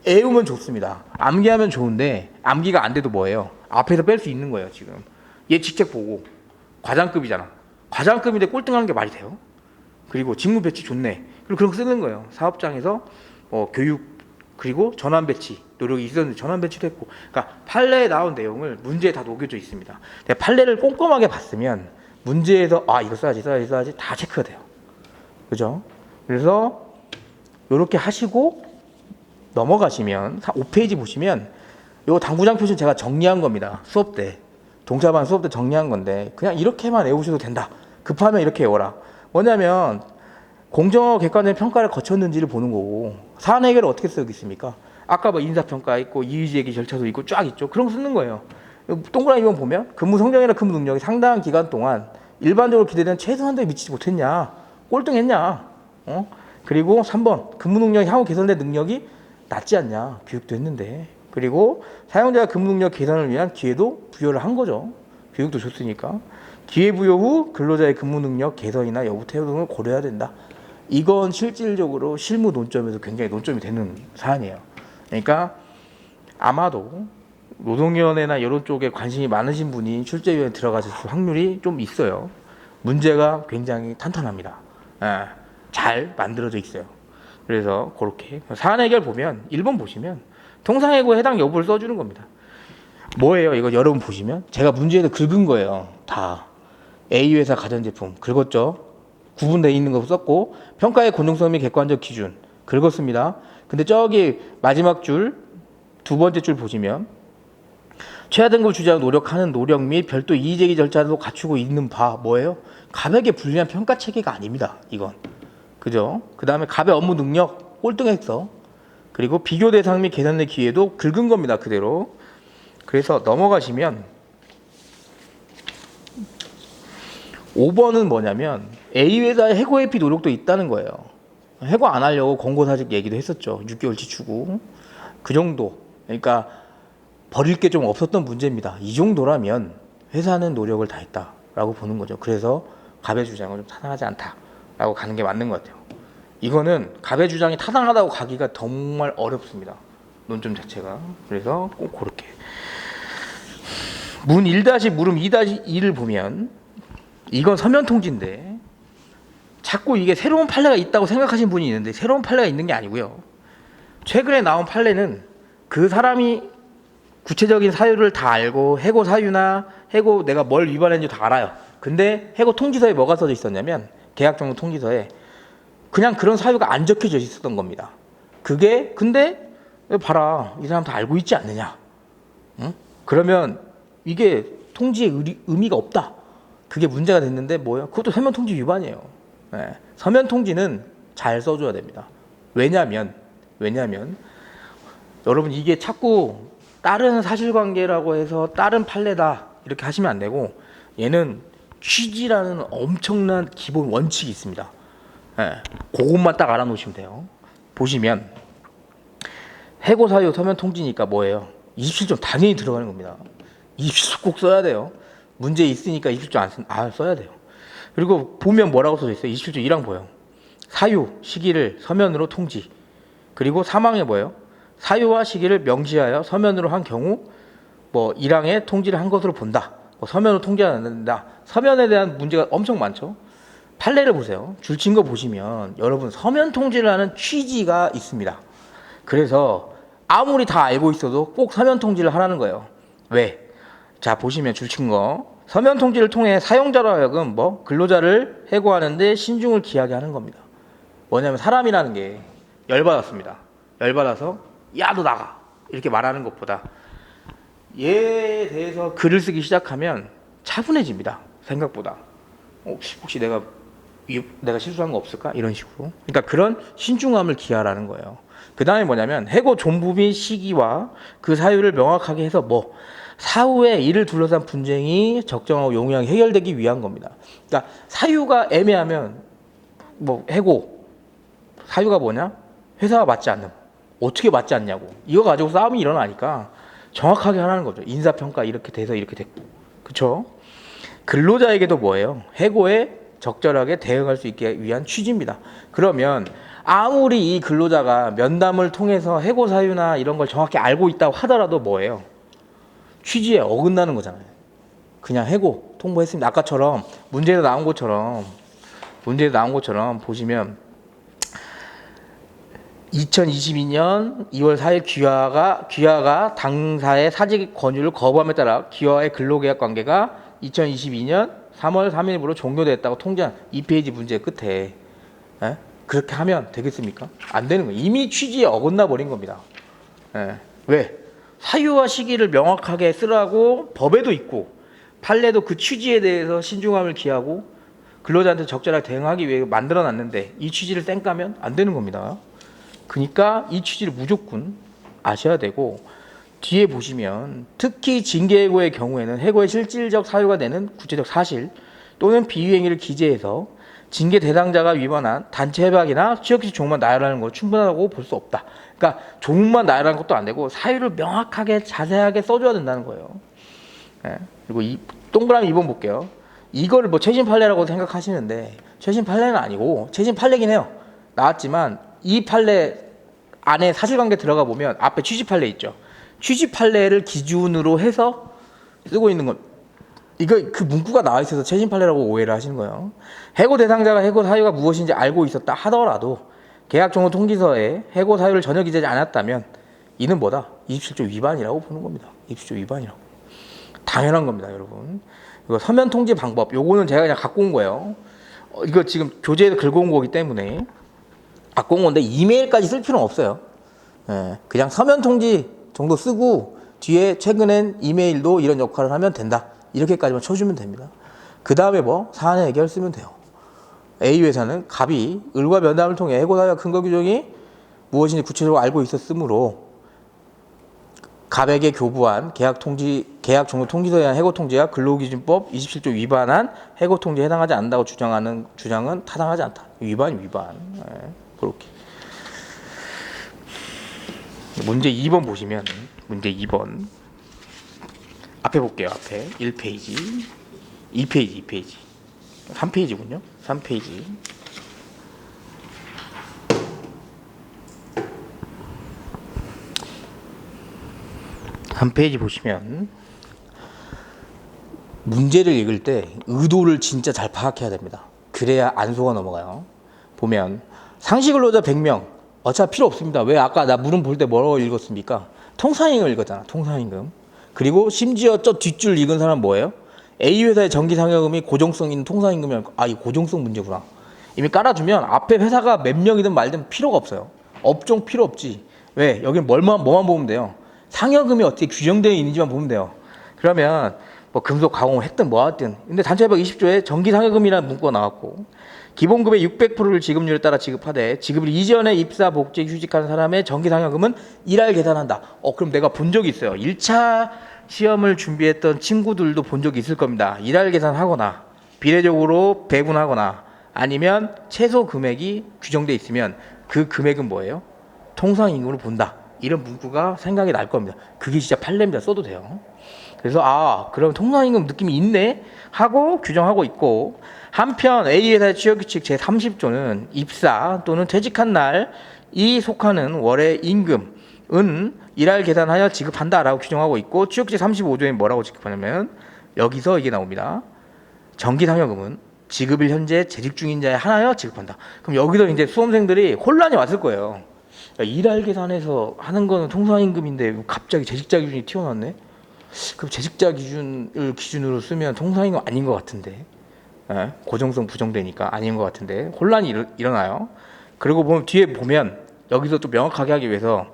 애우면 좋습니다. 암기하면 좋은데 암기가 안 돼도 뭐예요? 앞에서 뺄 수 있는 거예요. 지금 얘 직책 보고 과장급이잖아. 과장급인데 꼴등하는 게 말이 돼요? 그리고 직무 배치 좋네. 그리고 그런 거 쓰는 거예요. 사업장에서 교육 그리고 전환 배치 노력이 있었는데 전환 배치도 했고. 그러니까 판례에 나온 내용을 문제에 다 녹여져 있습니다. 근데 판례를 꼼꼼하게 봤으면 문제에서 이거 써야지 다 체크가 돼요. 그죠? 그래서 이렇게 하시고 넘어가시면 5페이지 보시면 요 당구장 표시는 제가 정리한 겁니다. 수업 때 동사반 수업 때 정리한 건데 그냥 이렇게만 외우셔도 된다. 급하면 이렇게 외워라. 뭐냐면 공정하고 객관적인 평가를 거쳤는지를 보는 거고, 사안 해결을 어떻게 쓰겠습니까? 아까 뭐 인사평가 있고 이의제기 절차도 있고 쫙 있죠. 그런 거 쓰는 거예요. 동그라미만 보면 근무 성적이나 근무 능력이 상당한 기간 동안 일반적으로 기대되는 최소한도에 미치지 못했냐, 꼴등했냐, 그리고 3번 근무 능력이 향후 개선된 능력이 낮지 않냐, 교육도 했는데. 그리고 사용자가 근무 능력 개선을 위한 기회도 부여를 한 거죠. 교육도 줬으니까. 기회 부여 후 근로자의 근무 능력 개선이나 여부 태도 등을 고려해야 된다. 이건 실질적으로 실무 논점에서 굉장히 논점이 되는 사안이에요. 그러니까 아마도 노동위원회나 이런 쪽에 관심이 많으신 분이 출제위원회에 들어가실 확률이 좀 있어요. 문제가 굉장히 탄탄합니다. 잘 만들어져 있어요. 그래서 그렇게 사안 해결 보면 1번 보시면 통상해고에 해당 여부를 써주는 겁니다. 뭐예요? 이거 여러분 보시면 제가 문제에서 긁은 거예요. 다 A 회사 가전제품 긁었죠. 구분되어 있는 거 썼고, 평가의 공정성 및 객관적 기준 긁었습니다. 근데 저기 마지막 줄 두 번째 줄 보시면 최하 등급을 주장하고 노력하는 노력 및 별도 이의제기 절차도 갖추고 있는 바 뭐예요? 갑에게 불리한 평가 체계가 아닙니다. 이건. 그죠? 그 다음에 갑의 업무 능력 꼴등했어. 그리고 비교 대상 및 개선의 기회도 긁은 겁니다. 그대로. 그래서 넘어가시면 5번은 뭐냐면 A 회사의 해고 회피 노력도 있다는 거예요. 해고 안 하려고 권고사직 얘기도 했었죠. 6개월치 주고. 그 정도. 그러니까 버릴 게 좀 없었던 문제입니다. 이 정도라면 회사는 노력을 다했다라고 보는 거죠. 그래서 갑의 주장은 좀 타당하지 않다라고 가는 게 맞는 것 같아요. 이거는 갑의 주장이 타당하다고 가기가 정말 어렵습니다. 논점 자체가. 그래서 꼭 그렇게. 문 1-물음 2-2를 보면 이건 서면 통지인데 자꾸 이게 새로운 판례가 있다고 생각하시는 분이 있는데 새로운 판례가 있는 게 아니고요. 최근에 나온 판례는 그 사람이 구체적인 사유를 다 알고 해고 사유나 해고 내가 뭘 위반했는지 다 알아요. 근데 해고 통지서에 뭐가 써져 있었냐면 계약정보 통지서에 그냥 그런 사유가 안 적혀져 있었던 겁니다. 그게 근데 봐라 이 사람 다 알고 있지 않느냐. 응? 그러면 이게 통지의 의미가 없다. 그게 문제가 됐는데 뭐예요? 그것도 서면 통지 위반이에요. 네. 서면 통지는 잘 써줘야 됩니다. 왜냐하면 여러분 이게 자꾸 다른 사실관계라고 해서 다른 판례다 이렇게 하시면 안 되고, 얘는 취지라는 엄청난 기본 원칙이 있습니다. 네. 그것만 딱 알아놓으시면 돼요. 보시면 해고 사유 서면 통지니까 뭐예요? 27조 당연히 들어가는 겁니다. 27조 꼭 써야 돼요. 문제 있으니까 27조 안 써야 돼요. 그리고 보면 뭐라고 써져 있어요? 27조 1항 보여. 사유, 시기를 서면으로 통지. 그리고 3항에 뭐예요? 사유와 시기를 명시하여 서면으로 한 경우 뭐 1항에 통지를 한 것으로 본다. 뭐 서면으로 통지하지 않는다. 서면에 대한 문제가 엄청 많죠. 판례를 보세요. 줄친 거 보시면 여러분 서면 통지를 하는 취지가 있습니다. 그래서 아무리 다 알고 있어도 꼭 서면 통지를 하라는 거예요. 왜? 자, 보시면 줄친 거 서면 통지를 통해 사용자로 하여금 근로자를 해고하는데 신중을 기하게 하는 겁니다. 뭐냐면 사람이라는 게 열받았습니다. 열받아서 야, 너 나가 이렇게 말하는 것보다 얘에 대해서 글을 쓰기 시작하면 차분해집니다. 생각보다. 혹시 내가 실수한 거 없을까? 이런 식으로. 그러니까 그런 신중함을 기하라는 거예요. 그 다음에 뭐냐면 해고 존부 및 시기와 그 사유를 명확하게 해서 사후에 이를 둘러싼 분쟁이 적정하고 용이하게 해결되기 위한 겁니다. 그러니까 사유가 애매하면 해고 사유가 뭐냐? 회사가 맞지 않는. 어떻게 맞지 않냐고. 이거 가지고 싸움이 일어나니까 정확하게 하라는 거죠. 인사평가 이렇게 돼서 이렇게 됐고. 그렇죠? 근로자에게도 뭐예요? 해고에 적절하게 대응할 수 있게 위한 취지입니다. 그러면 아무리 이 근로자가 면담을 통해서 해고 사유나 이런 걸 정확히 알고 있다고 하더라도 뭐예요? 취지에 어긋나는 거잖아요. 그냥 해고 통보했습니다. 아까처럼 문제에서 나온 것처럼 보시면 2022년 2월 4일 귀하가 당사의 사직 권유를 거부함에 따라 귀하의 근로계약 관계가 2022년 3월 3일부로 종료됐다고 통지한 2페이지 문제 끝에 그렇게 하면 되겠습니까? 안 되는 거예요. 이미 취지에 어긋나 버린 겁니다. 왜? 사유와 시기를 명확하게 쓰라고 법에도 있고 판례도 그 취지에 대해서 신중함을 기하고 근로자한테 적절하게 대응하기 위해 만들어놨는데 이 취지를 쌩까면 안 되는 겁니다. 그러니까 이 취지를 무조건 아셔야 되고 뒤에 보시면 특히 징계해고의 경우에는 해고의 실질적 사유가 되는 구체적 사실 또는 비위행위를 기재해서 징계 대상자가 위반한 단체 협약이나 취업규칙 조문만 나열하는 거 충분하다고 볼 수 없다. 그러니까 조문만 나열하는 것도 안 되고 사유를 명확하게 자세하게 써줘야 된다는 거예요. 그리고 이 동그라미 2번 볼게요. 이걸 최신 판례라고 생각하시는데 최신 판례는 아니고 최신 판례긴 해요. 나왔지만 이 판례 안에 사실관계 들어가 보면 앞에 취지 판례 있죠. 취지 판례를 기준으로 해서 쓰고 있는 건 이거 그 문구가 나와 있어서 최신 판례라고 오해를 하시는 거예요. 해고 대상자가 해고 사유가 무엇인지 알고 있었다 하더라도 계약 종료 통지서에 해고 사유를 전혀 기재하지 않았다면 이는 27조 위반이라고 보는 겁니다. 27조 위반이라고. 당연한 겁니다, 여러분. 이거 서면 통지 방법 요거는 제가 그냥 갖고 온 거예요. 이거 지금 교재에서 긁어 온 거기 때문에 갖고 온 건데 이메일까지 쓸 필요는 없어요. 그냥 서면 통지 정도 쓰고 뒤에 최근엔 이메일도 이런 역할을 하면 된다. 이렇게까지만 쳐주면 됩니다. 그 다음에 사안의 해결 쓰면 돼요. A 회사는 갑이 을과 면담을 통해 해고 사유와 근거 규정이 무엇인지 구체적으로 알고 있었으므로 갑에게 교부한 계약 종료 통지서에 대한 해고 통지와 근로기준법 27조 위반한 해고 통지에 해당하지 않는다고 주장하는 주장은 타당하지 않다. 위반. 그렇게. 문제 2번 보시면 문제 2번 앞에 볼게요. 앞에 1페이지 2페이지 3페이지군요. 3페이지 한 페이지 보시면 문제를 읽을 때 의도를 진짜 잘 파악해야 됩니다. 그래야 안 속아 넘어가요. 보면 상시근로자 100명 어차피 필요 없습니다. 왜 아까 나 물음 볼 때 뭐라고 읽었습니까? 통상임금 읽었잖아. 통상임금. 그리고 심지어 저 뒷줄 읽은 사람 뭐예요? A 회사의 정기상여금이 고정성 있는 통상임금이 이 고정성 문제구나. 이미 깔아주면 앞에 회사가 몇 명이든 말든 필요가 없어요. 업종 필요 없지. 왜? 여기는 뭐만 보면 돼요. 상여금이 어떻게 규정되어 있는지만 보면 돼요. 그러면 금속 가공을 했든 하든. 근데 단체협약 20조에 정기상여금이라는 문구가 나왔고 기본급의 600%를 지급률에 따라 지급하되 지급을 이전에 입사 복직 휴직한 사람의 정기상여금은 일할 계산한다. 그럼 내가 본 적이 있어요. 1차 시험을 준비했던 친구들도 본 적이 있을 겁니다. 일할 계산하거나 비례적으로 배분하거나 아니면 최소 금액이 규정돼 있으면 그 금액은 뭐예요? 통상임금으로 본다. 이런 문구가 생각이 날 겁니다. 그게 진짜 판례입니다. 써도 돼요. 그래서 그럼 통상임금 느낌이 있네 하고 규정하고 있고 한편 A 회사의 취업규칙 제30조는 입사 또는 퇴직한 날이 속하는 월의 임금은 일할 계산하여 지급한다라고 규정하고 있고 취업규칙 35조에 뭐라고 지급하냐면 여기서 이게 나옵니다. 정기상여금은 지급일 현재 재직 중인 자에 한하여 지급한다. 그럼 여기서 이제 수험생들이 혼란이 왔을 거예요. 야, 일할 계산해서 하는 거는 통상임금인데 갑자기 재직자 기준이 튀어나왔네. 그럼 재직자 기준을 기준으로 쓰면 통상임금 아닌 것 같은데, 예? 고정성 부정되니까 아닌 것 같은데 혼란이 일어나요. 그리고 보면 뒤에 보면 여기서 또 명확하게 하기 위해서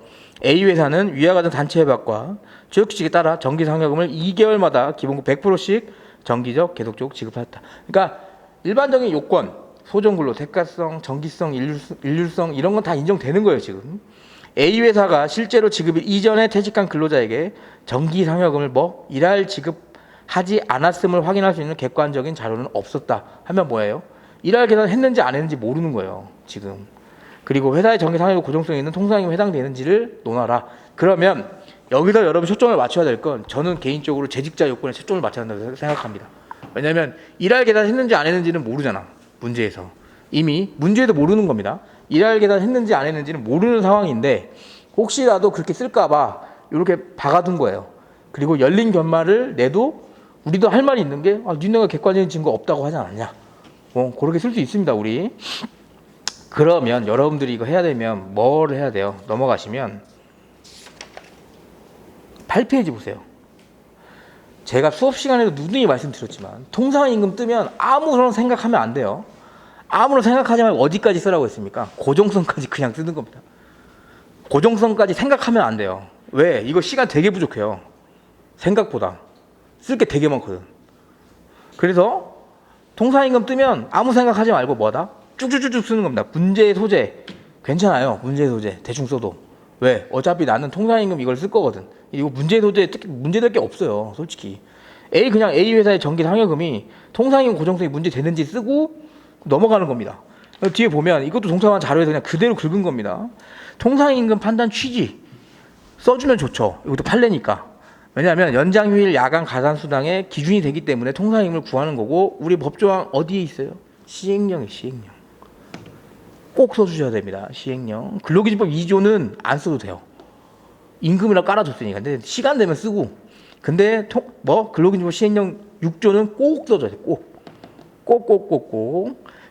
A 회사는 위와 같은 단체 협약과 조약규칙에 따라 정기 상여금을 2개월마다 기본급 100%씩 정기적 계속적으로 지급하였다. 그러니까 일반적인 요건, 소정근로, 대가성, 정기성, 일률성 이런 건 다 인정되는 거예요 지금. A 회사가 실제로 지급일 이전에 퇴직한 근로자에게 정기 상여금을 일할 지급하지 않았음을 확인할 수 있는 객관적인 자료는 없었다 하면 뭐예요? 일할 계산 했는지 안 했는지 모르는 거예요 지금. 그리고 회사의 정기 상여금 고정성에 있는 통상임금에 해당되는지를 논하라. 그러면 여기서 여러분 초점을 맞춰야 될 건, 저는 개인적으로 재직자 요건에 초점을 맞춰야 한다고 생각합니다. 왜냐하면 일할 계산 했는지 안 했는지는 모르잖아. 문제에서 이미 문제에도 모르는 겁니다. 일할 계산 했는지 안 했는지는 모르는 상황인데 혹시라도 그렇게 쓸까봐 이렇게 박아둔 거예요. 그리고 열린 결말을 내도 우리도 할 말이 있는 게, 니네가 객관적인 증거 없다고 하지 않았냐, 그렇게 쓸 수 있습니다 우리. 그러면 여러분들이 이거 해야 되면 뭘 해야 돼요? 넘어가시면 8페이지 보세요. 제가 수업 시간에도 누누이 말씀드렸지만 통상임금 뜨면 아무런 생각하면 안 돼요. 아무런 생각하지 말고 어디까지 쓰라고 했습니까? 고정성까지 그냥 쓰는 겁니다. 고정성까지 생각하면 안 돼요. 왜? 이거 시간 되게 부족해요. 생각보다 쓸 게 되게 많거든. 그래서 통상임금 뜨면 아무 생각하지 말고 뭐다? 쭉쭉쭉쭉 쓰는 겁니다. 문제의 소재 괜찮아요. 문제의 소재 대충 써도. 왜? 어차피 나는 통상임금 이걸 쓸 거거든. 이거 문제의 소재 문제될 게 없어요 솔직히. 그냥 A 회사의 정기 상여금이 통상임금 고정성이 문제되는지 쓰고 넘어가는 겁니다. 뒤에 보면 이것도 동사만 자료에서 그냥 그대로 긁은 겁니다. 통상임금 판단 취지 써주면 좋죠. 이것도 판례니까. 왜냐하면 연장휴일, 야간, 가산수당의 기준이 되기 때문에 통상임금을 구하는 거고, 우리 법조항 어디에 있어요? 시행령이에요. 시행령. 꼭 써주셔야 됩니다. 시행령. 근로기준법 2조는 안 써도 돼요. 임금이라고 깔아줬으니까. 근데 시간 되면 쓰고. 근데 근로기준법 시행령 6조는 꼭 써줘야 돼요. 꼭.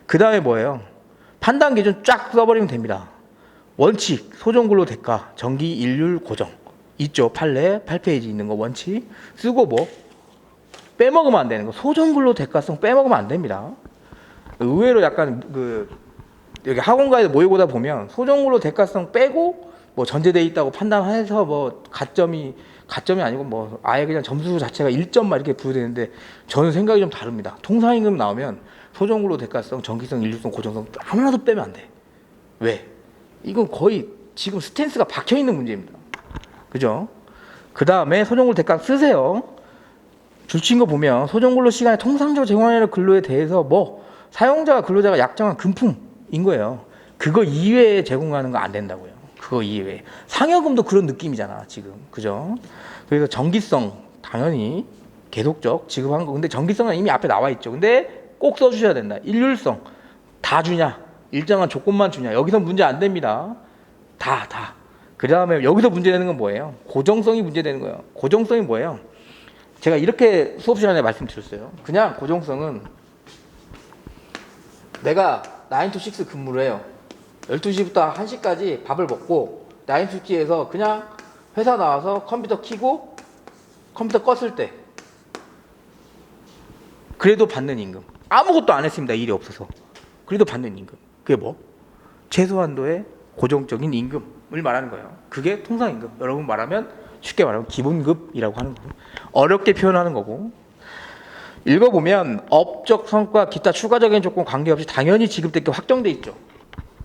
그 다음에 뭐예요? 판단 기준 쫙 써버리면 됩니다. 원칙, 소정근로 대가, 정기 일률 고정 있죠. 판례 8페이지 있는 거 원칙 쓰고 빼먹으면 안 되는 거. 소정근로 대가성 빼먹으면 안 됩니다. 의외로 약간 여기 학원가에 모의고사 보면 소정근로 대가성 빼고 전제돼 있다고 판단해서 가점이 아니고 아예 그냥 점수 자체가 1점 이렇게 부여되는데, 저는 생각이 좀 다릅니다. 통상임금 나오면 소정근로 대가성, 정기성, 일률성, 고정성 하나도 빼면 안 돼. 왜? 이건 거의 지금 스탠스가 박혀 있는 문제입니다. 그죠? 그 다음에 소정근로 대가 쓰세요. 줄친 거 보면 소정근로 시간에 통상적으로 제공하는 근로에 대해서 사용자와 근로자가 약정한 금품인 거예요. 그거 이외에 제공하는 거 안 된다고요. 그거 이외에. 상여금도 그런 느낌이잖아 지금. 그죠? 그래서 정기성 당연히 계속적 지급한 거. 근데 정기성은 이미 앞에 나와 있죠. 근데 꼭 써주셔야 된다. 일률성 다 주냐, 일정한 조건만 주냐, 여기서 문제 안 됩니다. 다. 그 다음에 여기서 문제되는 건 뭐예요? 고정성이 문제되는 거예요. 고정성이 뭐예요? 제가 이렇게 수업 시간에 말씀드렸어요. 그냥 고정성은 내가 9 to 6 근무를 해요. 12시부터 1시까지 밥을 먹고 9 to 6에서 그냥 회사 나와서 컴퓨터 켜고 컴퓨터 껐을 때 그래도 받는 임금. 아무것도 안 했습니다. 일이 없어서. 그래도 받는 임금. 그게 최소한도의 고정적인 임금을 말하는 거예요. 그게 통상임금. 여러분 말하면 쉽게 말하면 기본급이라고 하는 거고, 어렵게 표현하는 거고. 읽어보면 업적 성과 기타 추가적인 조건 관계없이 당연히 지급될 게 확정돼 있죠.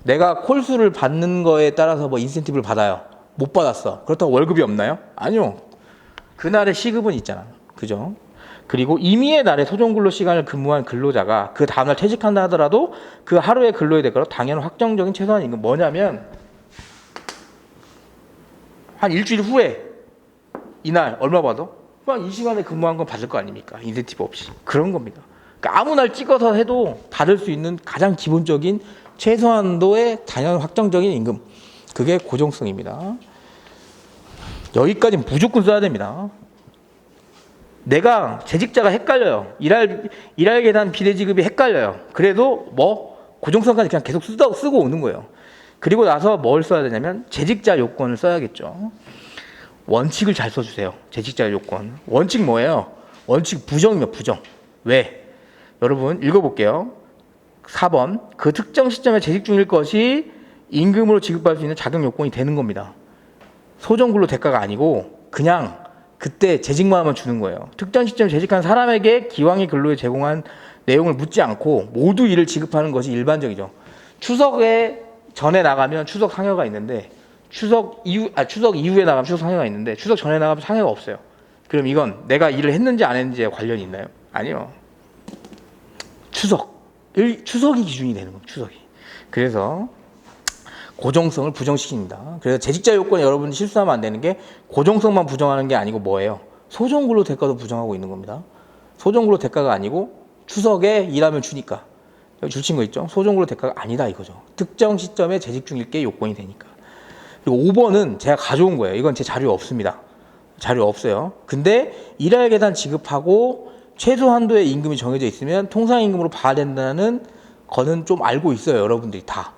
내가 콜수를 받는 거에 따라서 인센티브를 받아요. 못 받았어. 그렇다고 월급이 없나요? 아니요. 그날의 시급은 있잖아. 그죠? 그리고 임의의 날에 소정근로 시간을 근무한 근로자가 그 다음날 퇴직한다 하더라도 그 하루의 근로에 대가로 당연 확정적인 최소한 임금. 뭐냐면 한 일주일 후에 이날 얼마 받아? 그냥 이 시간에 근무한 건 받을 거 아닙니까? 인센티브 없이. 그런 겁니다. 그러니까 아무 날 찍어서 해도 받을 수 있는 가장 기본적인 최소한도의 당연 확정적인 임금. 그게 고정성입니다. 여기까지 무조건 써야 됩니다. 내가 재직자가 헷갈려요. 일할 계단 비례지급이 헷갈려요. 그래도 뭐 고정성까지 그냥 계속 쓰고 오는 거예요. 그리고 나서 뭘 써야 되냐면 재직자 요건을 써야겠죠. 원칙을 잘 써주세요. 재직자 요건. 원칙 뭐예요? 원칙 부정이면 부정. 왜? 여러분 읽어볼게요. 4번. 그 특정 시점에 재직 중일 것이 임금으로 지급받을 수 있는 자격 요건이 되는 겁니다. 소정근로 대가가 아니고 그냥 그때 재직만 하면 주는 거예요. 특정 시점에 재직한 사람에게 기왕의 근로에 제공한 내용을 묻지 않고 모두 이를 지급하는 것이 일반적이죠. 추석에 전에 나가면 추석 상여가 있는데 추석 이후에 나가면 추석 상여가 있는데 추석 전에 나가면 상여가 없어요. 그럼 이건 내가 일을 했는지 안 했는지에 관련이 있나요? 아니요. 추석이 기준이 되는 겁니다. 추석이. 그래서 고정성을 부정시킵니다. 그래서 재직자 요건에 여러분 실수하면 안 되는 게 고정성만 부정하는 게 아니고 뭐예요? 소정근로 대가도 부정하고 있는 겁니다. 소정근로 대가가 아니고 추석에 일하면 주니까. 여기 줄친 거 있죠? 소정근로 대가가 아니다 이거죠. 특정 시점에 재직 중일 게 요건이 되니까. 그리고 5번은 제가 가져온 거예요. 이건 제 자료에 없습니다. 자료 없어요. 근데 일할 계단 지급하고 최소 한도의 임금이 정해져 있으면 통상임금으로 봐야 된다는 거는 좀 알고 있어요. 여러분들이 다.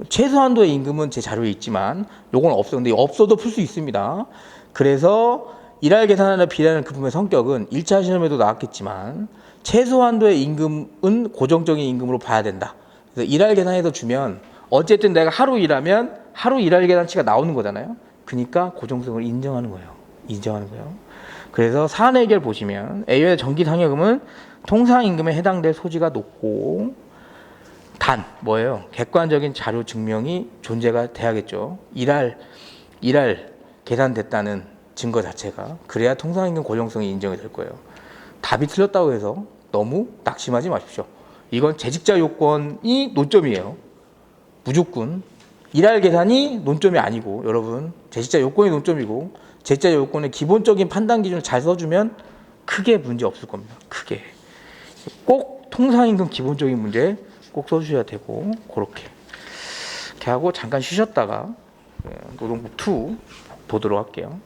최소 한도의 임금은 제 자료에 있지만 요건 없어요. 근데 없어도 풀 수 있습니다. 그래서 일할 계산하는 비례하는 금품의 성격은 1차 시험에도 나왔겠지만 최소 한도의 임금은 고정적인 임금으로 봐야 된다. 그래서 일할 계산해서 주면 어쨌든 내가 하루 일하면 하루 일할 계산치가 나오는 거잖아요. 그러니까 고정성을 인정하는 거예요. 그래서 사안 해결 보시면 A의 정기 상여금은 통상임금에 해당될 소지가 높고 단 뭐예요? 객관적인 자료 증명이 존재가 돼야겠죠. 일할 계산됐다는 증거 자체가 그래야 통상임금 고정성이 인정이 될 거예요. 답이 틀렸다고 해서 너무 낙심하지 마십시오. 이건 재직자 요건이 논점이에요. 무조건 일할 계산이 논점이 아니고 여러분 재직자 요건이 논점이고 재직자 요건의 기본적인 판단 기준을 잘 써주면 크게 문제 없을 겁니다. 크게 꼭 통상임금 기본적인 문제 꼭 써주셔야 되고 그렇게 하고 잠깐 쉬셨다가 노동법 2 보도록 할게요.